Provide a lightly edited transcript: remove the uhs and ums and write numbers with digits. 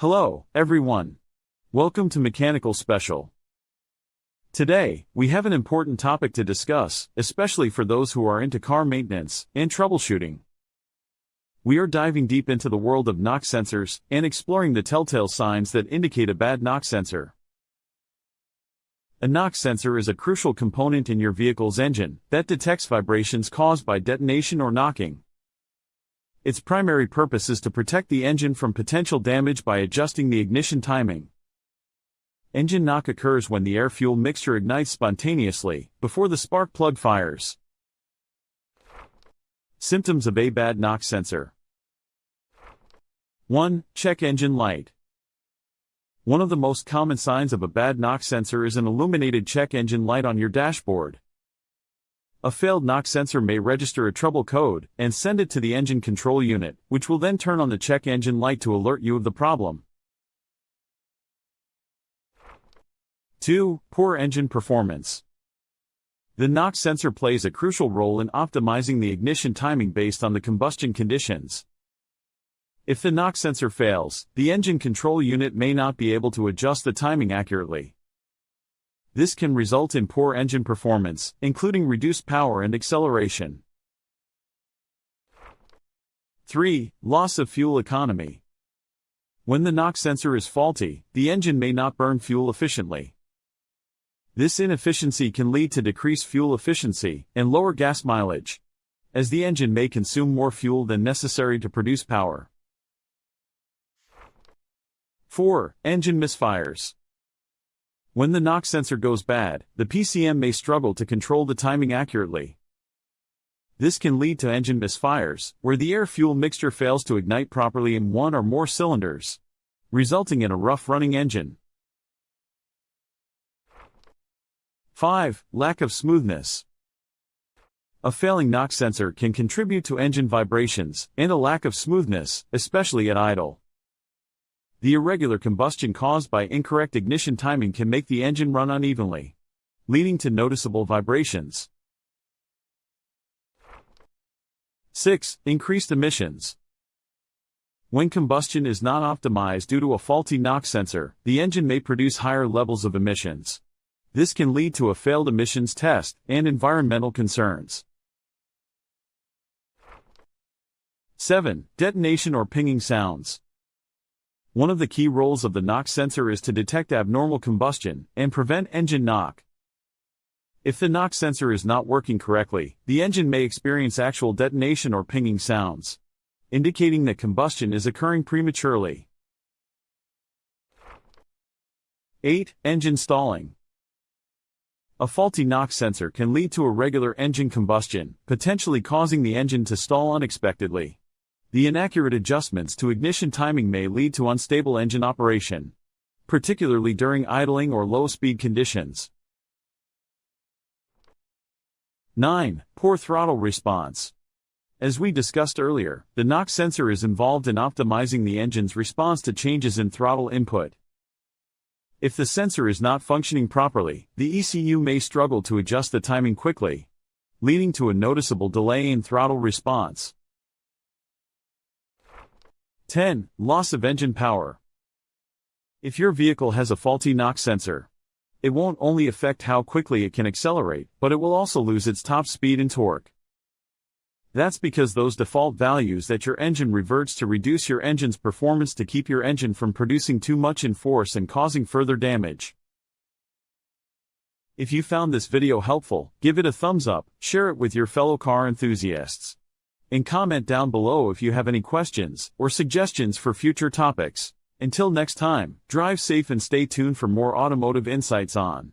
Hello, everyone. Welcome to Mechanical Special. Today, we have an important topic to discuss, especially for those who are into car maintenance and troubleshooting. We are diving deep into the world of knock sensors and exploring the telltale signs that indicate a bad knock sensor. A knock sensor is a crucial component in your vehicle's engine that detects vibrations caused by detonation or knocking. Its primary purpose is to protect the engine from potential damage by adjusting the ignition timing. Engine knock occurs when the air-fuel mixture ignites spontaneously, before the spark plug fires. Symptoms of a bad knock sensor. 1. Check engine light. One of the most common signs of a bad knock sensor is an illuminated check engine light on your dashboard. A failed knock sensor may register a trouble code and send it to the engine control unit, which will then turn on the check engine light to alert you of the problem. 2. Poor engine performance. The knock sensor plays a crucial role in optimizing the ignition timing based on the combustion conditions. If the knock sensor fails, the engine control unit may not be able to adjust the timing accurately. This can result in poor engine performance, including reduced power and acceleration. 3. Loss of fuel economy. When the knock sensor is faulty, the engine may not burn fuel efficiently. This inefficiency can lead to decreased fuel efficiency and lower gas mileage, as the engine may consume more fuel than necessary to produce power. 4. Engine misfires. When the knock sensor goes bad, the PCM may struggle to control the timing accurately. This can lead to engine misfires, where the air-fuel mixture fails to ignite properly in one or more cylinders, resulting in a rough-running engine. 5. Lack of smoothness. A failing knock sensor can contribute to engine vibrations and a lack of smoothness, especially at idle. The irregular combustion caused by incorrect ignition timing can make the engine run unevenly, leading to noticeable vibrations. 6. Increased emissions. When combustion is not optimized due to a faulty knock sensor, the engine may produce higher levels of emissions. This can lead to a failed emissions test and environmental concerns. 7. Detonation or pinging sounds. One of the key roles of the knock sensor is to detect abnormal combustion and prevent engine knock. If the knock sensor is not working correctly, the engine may experience actual detonation or pinging sounds, indicating that combustion is occurring prematurely. 8. Engine stalling. A faulty knock sensor can lead to irregular engine combustion, potentially causing the engine to stall unexpectedly. The inaccurate adjustments to ignition timing may lead to unstable engine operation, particularly during idling or low-speed conditions. 9. Poor throttle response. As we discussed earlier, the knock sensor is involved in optimizing the engine's response to changes in throttle input. If the sensor is not functioning properly, the ECU may struggle to adjust the timing quickly, leading to a noticeable delay in throttle response. 10. Loss of engine power. If your vehicle has a faulty knock sensor, it won't only affect how quickly it can accelerate, but it will also lose its top speed and torque. That's because those default values that your engine reverts to reduce your engine's performance to keep your engine from producing too much in force and causing further damage. If you found this video helpful, give it a thumbs up, share it with your fellow car enthusiasts, and comment down below if you have any questions or suggestions for future topics. Until next time, drive safe and stay tuned for more automotive insights on